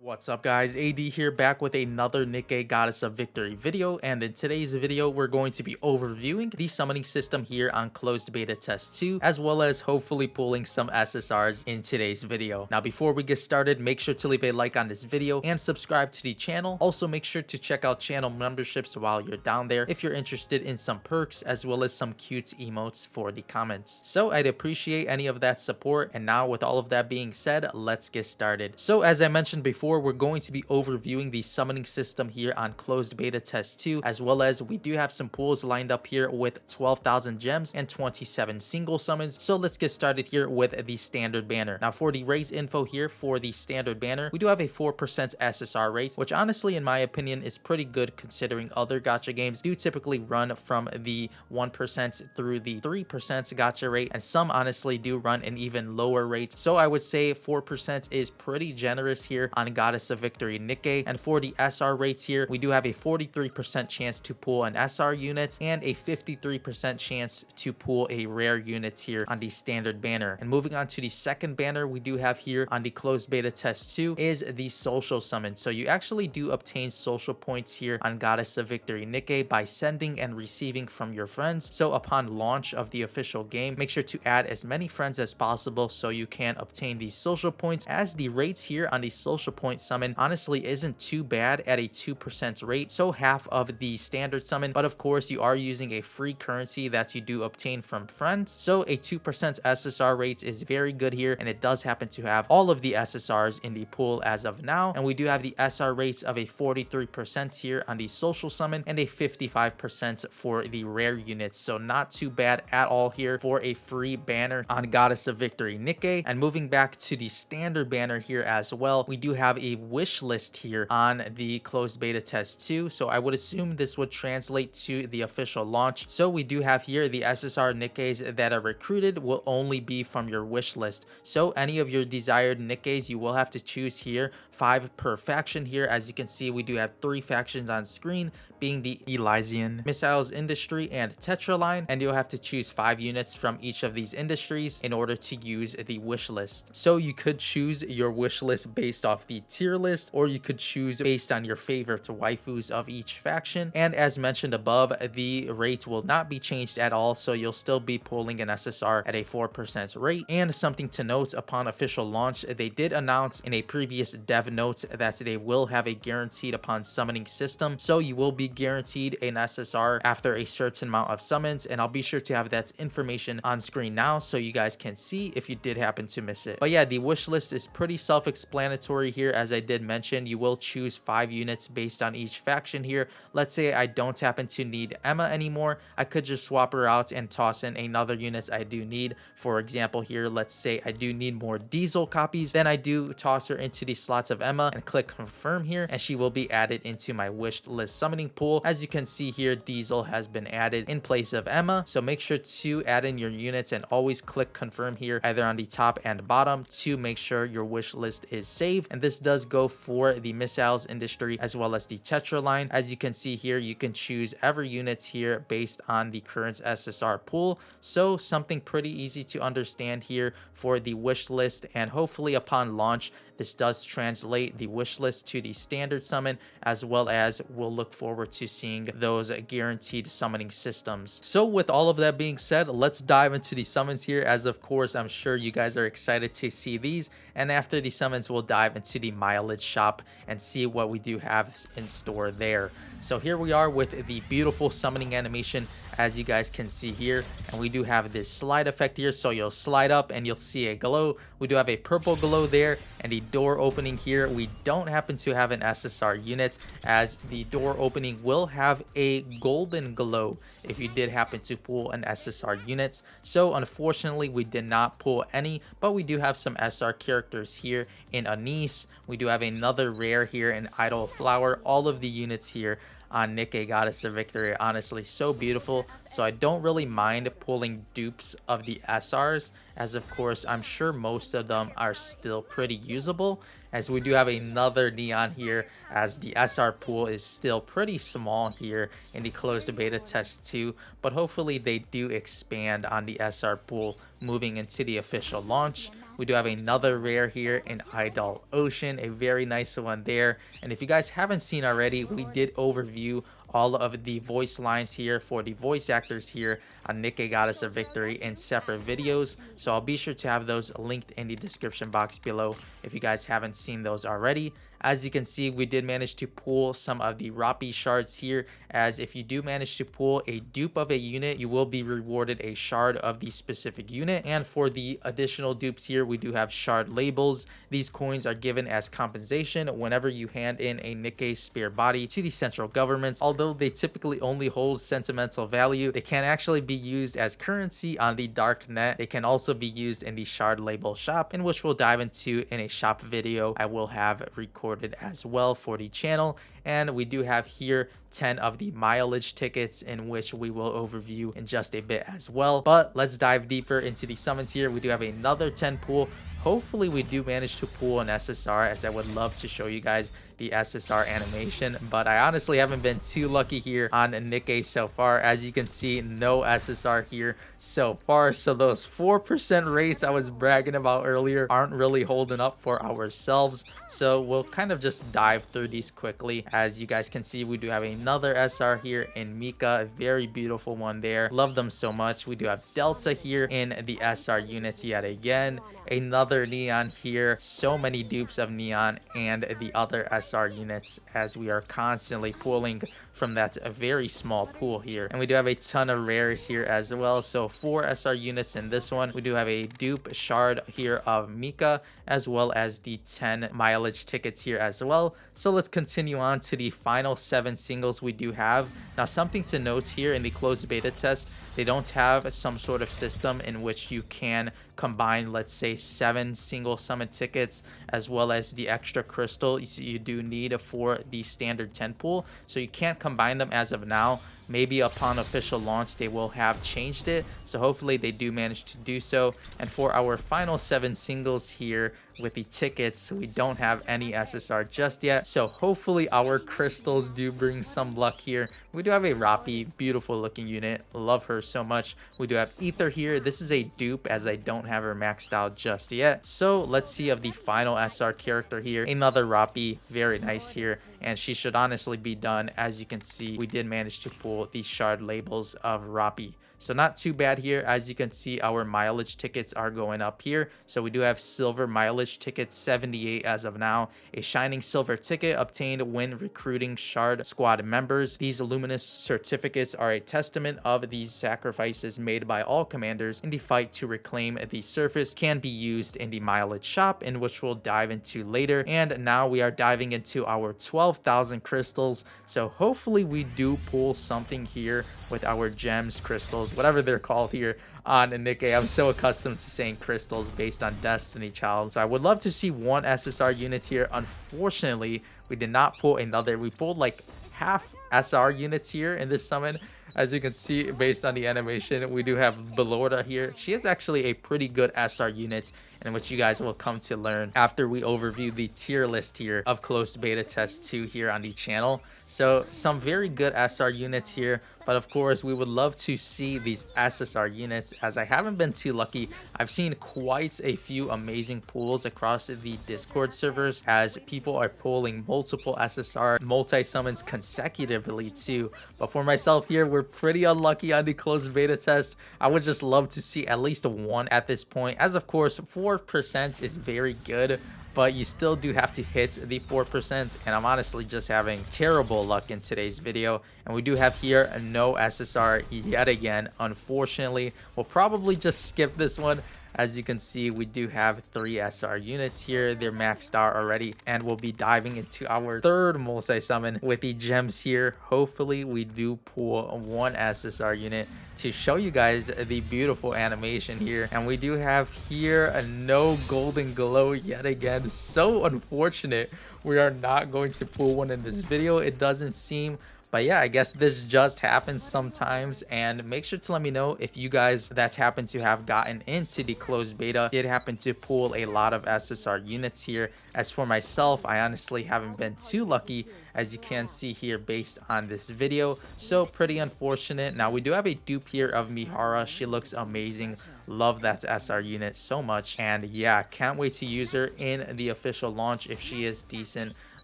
What's up guys, AD here back with another Nikke Goddess of Victory video, and in today's video we're going to be overviewing the summoning system here on closed beta test 2, as well as hopefully pulling some SSRs in today's video. Now before we get started, make sure to leave a like on this video and subscribe to the channel. Also make sure to check out channel memberships while you're down there if you're interested in some perks as well as some cute emotes for the comments. So I'd appreciate any of that support, and now with all of that being said, let's get started. So as I mentioned before, we're going to be overviewing the summoning system here on closed beta test 2, as well as we do have some pools lined up here with 12,000 gems and 27 single summons. So let's get started here with the standard banner. Now for the raise info here for the standard banner, we do have a 4% SSR rate, which honestly in my opinion is pretty good considering other gacha games do typically run from the 1% through the 3% gacha rate, and some honestly do run an even lower rate. So I would say 4% is pretty generous here on Goddess of Victory Nikke. And for the SR rates here, we do have a 43% chance to pull an SR unit and a 53% chance to pull a rare unit here on the standard banner. And moving on to the second banner we do have here on the closed beta test 2 is the social summon. So you actually do obtain social points here on Goddess of Victory Nikke by sending and receiving from your friends. So upon launch of the official game, make sure to add as many friends as possible so you can obtain these social points, as the rates here on the social point summon honestly isn't too bad at a 2% rate, so half of the standard summon, but of course you are using a free currency that you do obtain from friends, so a 2% SSR rate is very good here, and it does happen to have all of the SSRs in the pool as of now. And we do have the SR rates of a 43% here on the social summon and a 55% for the rare units, so not too bad at all here for a free banner on Goddess of Victory Nikke. And moving back to the standard banner here as well, we do have a wish list here on the closed beta test 2, so I would assume this would translate to the official launch. So we do have here the SSR Nikkes that are recruited will only be from your wish list, so any of your desired Nikkes you will have to choose here, 5 per faction here. As you can see, we do have 3 factions on screen, being the Elysian, Missiles Industry, and Tetra line, and you'll have to choose 5 units from each of these industries in order to use the wish list. So you could choose your wish list based off the tier list, or you could choose based on your favorite waifus of each faction. And as mentioned above, the rate will not be changed at all, so you'll still be pulling an SSR at a 4% rate. And something to note, upon official launch, they did announce in a previous dev note that they will have a guaranteed upon summoning system, so you will be guaranteed an SSR after a certain amount of summons, and I'll be sure to have that information on screen now so you guys can see if you did happen to miss it. But yeah, the wish list is pretty self-explanatory here. As I did mention, you will choose 5 units based on each faction here. Let's say I don't happen to need Emma anymore, I could just swap her out and toss in another unit I do need. For example here, let's say I do need more Diesel copies, then I do toss her into the slots of Emma and click confirm here, and she will be added into my wish list summoning pool. As you can see here, Diesel has been added in place of Emma, so make sure to add in your units and always click confirm here either on the top and bottom to make sure your wish list is saved. And this does go for the Missiles Industry as well as the Tetra line. As you can see here, you can choose every unit here based on the current SSR pool, so something pretty easy to understand here for the wish list. And hopefully upon launch this does translate the wish list to the standard summon, as well as we'll look forward to seeing those guaranteed summoning systems. So with all of that being said, let's dive into the summons here, as of course I'm sure you guys are excited to see these. And after the summons, we'll dive into the mileage shop and see what we do have in store there. So here we are with the beautiful summoning animation, as you guys can see here, and we do have this slide effect here, so you'll slide up and you'll see a glow. We do have a purple glow there, and the door opening here, we don't happen to have an SSR unit, as the door opening will have a golden glow if you did happen to pull an SSR unit. So unfortunately we did not pull any, but we do have some SR characters here in Anise. We do have another rare here in Idol Flower. All of the units here on Nikke Goddess of Victory are honestly so beautiful, so I don't really mind pulling dupes of the SRs, as of course I'm sure most of them are still pretty usable. As we do have another neon here, as the SR pool is still pretty small here in the closed beta test 2, but hopefully they do expand on the SR pool moving into the official launch. We do have another rare here in Idol Ocean, a very nice one there. And if you guys haven't seen already, we did overview all of the voice lines here for the voice actors here on Nikke Goddess of Victory in separate videos, so I'll be sure to have those linked in the description box below if you guys haven't seen those already. As you can see, we did manage to pull some of the Rappi shards here, as if you do manage to pull a dupe of a unit, you will be rewarded a shard of the specific unit. And for the additional dupes here, we do have shard labels. These coins are given as compensation whenever you hand in a Nikke spare body to the central government. Although they typically only hold sentimental value, they can actually be used as currency on the dark net. They can also be used in the shard label shop, in which we'll dive into in a shop video I will have recorded as well for the channel. And we do have here 10 of the mileage tickets, in which we will overview in just a bit as well. But let's dive deeper into the summons here. We do have another 10 pull. Hopefully we do manage to pull an SSR, as I would love to show you guys the SSR animation, but I honestly haven't been too lucky here on Nikke so far. As you can see, no SSR here so far, so those 4% rates I was bragging about earlier aren't really holding up for ourselves, so we'll kind of just dive through these quickly. As you guys can see, we do have another SR here in Mika, a very beautiful one there, love them so much. We do have Delta here in the SR units yet again, another Neon here, so many dupes of Neon and the other SR units, as we are constantly pulling from that very small pool here. And we do have a ton of rares here as well, so 4 SR units in this one. We do have a dupe shard here of Mika, as well as the 10 mileage tickets here as well. So let's continue on to the final 7 singles we do have. Now, something to note here in the closed beta test, they don't have some sort of system in which you can combine, let's say, 7 single summon tickets as well as the extra crystal you do need for the standard 10 pool, so you can't combine them as of now. Maybe upon official launch they will have changed it, so hopefully they do manage to do so. And for our final 7 singles here with the tickets, we don't have any SSR just yet, so hopefully our crystals do bring some luck here. We do have a Rappi, beautiful looking unit, love her so much. We do have Ether here. This is a dupe, as I don't have her maxed out just yet. So let's see of the final SR character here, another Rappi, very nice here, and she should honestly be done. As you can see, we did manage to pull the shard labels of Rappi, so not too bad here. As you can see, our mileage tickets are going up here, so we do have silver mileage tickets 78 as of now, a shining silver ticket obtained when recruiting shard squad members. These luminous certificates are a testament of these sacrifices made by all commanders in the fight to reclaim the surface, can be used in the mileage shop, in which we'll dive into later. And now we are diving into our 12,000 crystals, so hopefully we do pull something here with our gems, crystals, whatever they're called here on Nikke. I'm so accustomed to saying crystals based on Destiny Child, so I would love to see 1 SSR unit here. Unfortunately, we did not pull another. We pulled like half SR units here in this summon. As you can see, based on the animation, we do have Belorda here. She is actually a pretty good SR unit, in which you guys will come to learn after we overview the tier list here of closed beta test 2 here on the channel. So some very good SR units here, but of course we would love to see these SSR units, as I haven't been too lucky. I've seen quite a few amazing pulls across the Discord servers, as people are pulling multiple SSR multi-summons consecutively too. But for myself here, we're pretty unlucky on the closed beta test. I would just love to see at least 1 at this point, as of course 4% is very good, but you still do have to hit the 4%, and I'm honestly just having terrible luck in today's video. And we do have here no SSR yet again, unfortunately. We'll probably just skip this one. As you can see, we do have 3 SR units here. They're maxed out already, and we'll be diving into our 3rd multi-summon with the gems here. Hopefully we do pull 1 SSR unit to show you guys the beautiful animation here. And we do have here a no golden glow yet again. So unfortunate we are not going to pull one in this video, it doesn't seem. But yeah, I guess this just happens sometimes, and make sure to let me know if you guys that's happened to have gotten into the closed beta did happen to pull a lot of SSR units here. As for myself, I honestly haven't been too lucky, as you can see here based on this video, so pretty unfortunate. Now we do have a dupe here of Mihara. She looks amazing. Love that SR unit so much, and yeah, can't wait to use her in the official launch if she is decent.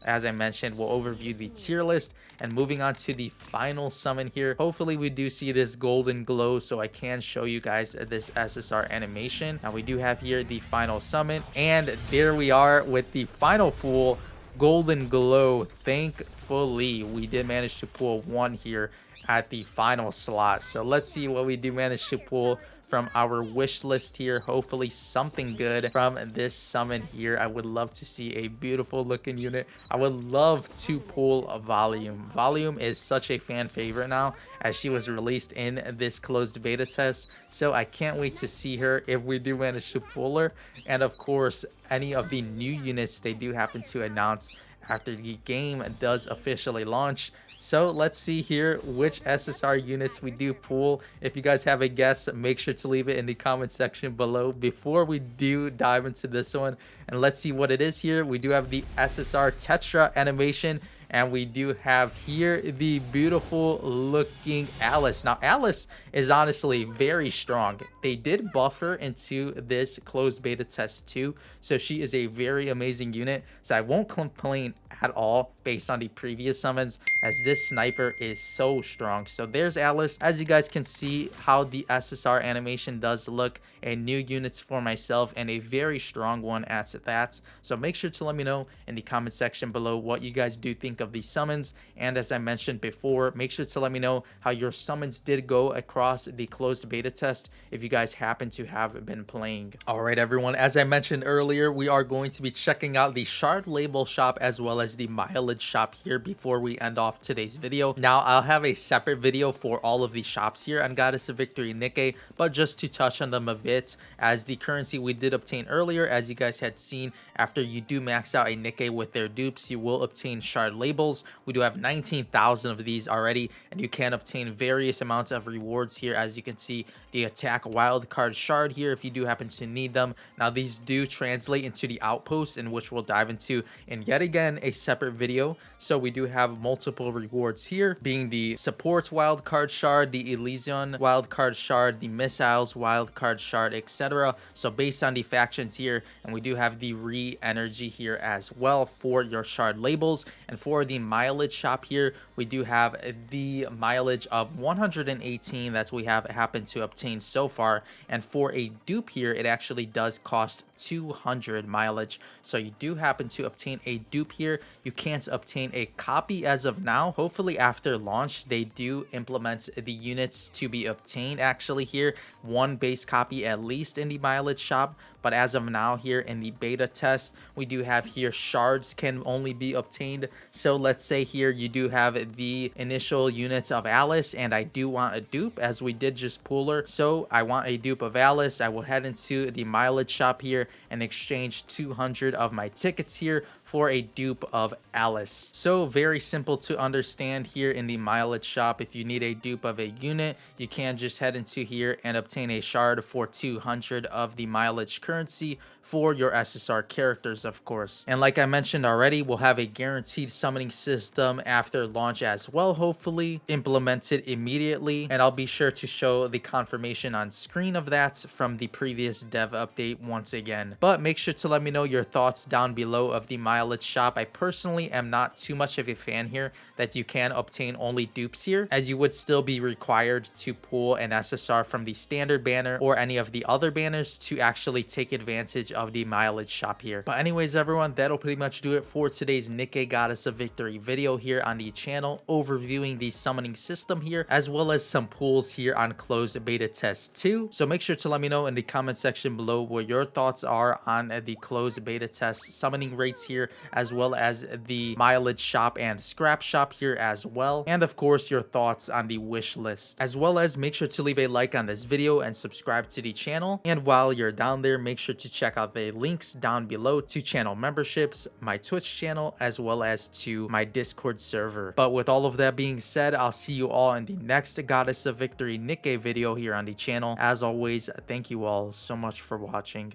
As I mentioned, we'll overview the tier list, and moving on to the final summon here. Hopefully we do see this golden glow so I can show you guys this SSR animation. Now we do have here the final summon, and there we are with the final pool, golden glow. Thankfully we did manage to pull one here at the final slot, so let's see what we do manage to pull from our wish list here. Hopefully something good from this summon here. I would love to see a beautiful looking unit. I would love to pull a Volume. Volume is such a fan favorite now, as she was released in this closed beta test, so I can't wait to see her if we do manage to pull her. And of course, any of the new units they do happen to announce after the game does officially launch. So let's see here which SSR units we do pull. If you guys have a guess, make sure to leave it in the comment section below before we do dive into this one. And let's see what it is here. We do have the SSR Tetra animation, and we do have here the beautiful looking Alice. Now Alice is honestly very strong. They did buff her into this closed beta test too, so she is a very amazing unit, so I won't complain at all based on the previous summons, as this sniper is so strong. So there's Alice. As you guys can see how the SSR animation does look, a new units for myself, and a very strong one at that. So make sure to let me know in the comment section below what you guys do think of these summons. And as I mentioned before, make sure to let me know how your summons did go across the closed beta test if you guys happen to have been playing. All right everyone, as I mentioned earlier, we are going to be checking out the shard label shop as well as the mileage shop here before we end off today's video. Now I'll have a separate video for all of the shops here on Goddess of Victory Nikke, but just to touch on them a bit, as the currency we did obtain earlier, as you guys had seen, after you do max out a Nikke with their dupes, you will obtain shard labels. We do have 19,000 of these already, and you can obtain various amounts of rewards here. As you can see, the attack wildcard shard here if you do happen to need them. Now these do translate into the outpost, in which we'll dive into in yet again a separate video. So we do have multiple rewards here, being the supports wildcard shard, the Elysion wildcard shard, the missiles wildcard shard, etc. So based on the factions here, and we do have the re-energy here as well for your shard labels. And for the mileage shop here, we do have the mileage of 118 that we have happened to obtain so far, and for a dupe here it actually does cost 200 mileage. So you do happen to obtain a dupe here. You can't obtain a copy as of now. Hopefully after launch they do implement the units to be obtained actually here, one base copy at least in the mileage shop. But as of now here in the beta test, we do have here shards can only be obtained. So let's say here you do have the initial units of Alice, and I do want a dupe, as we did just pull her. So I want a dupe of Alice. I will head into the mileage shop here and exchange 200 of my tickets here for a dupe of Alice. So very simple to understand here in the mileage shop. If you need a dupe of a unit, you can just head into here and obtain a shard for 200 of the mileage currency for your SSR characters, of course. And like I mentioned already, we'll have a guaranteed summoning system after launch as well, hopefully implemented immediately, and I'll be sure to show the confirmation on screen of that from the previous dev update once again. But make sure to let me know your thoughts down below of the mileage shop. I personally am not too much of a fan here that you can obtain only dupes here, as you would still be required to pull an SSR from the standard banner or any of the other banners to actually take advantage of the mileage shop here. But anyways everyone, that'll pretty much do it for today's Nikke Goddess of Victory video here on the channel, overviewing the summoning system here, as well as some pulls here on closed beta test 2. So make sure to let me know in the comment section below what your thoughts are on the closed beta test summoning rates here, as well as the mileage shop and scrap shop here as well, and of course your thoughts on the wish list. As well as make sure to leave a like on this video and subscribe to the channel, and while you're down there, make sure to check out have the links down below to channel memberships, my Twitch channel, as well as to my Discord server. But with all of that being said, I'll see you all in the next Goddess of Victory Nikke video here on the channel. As always, thank you all so much for watching.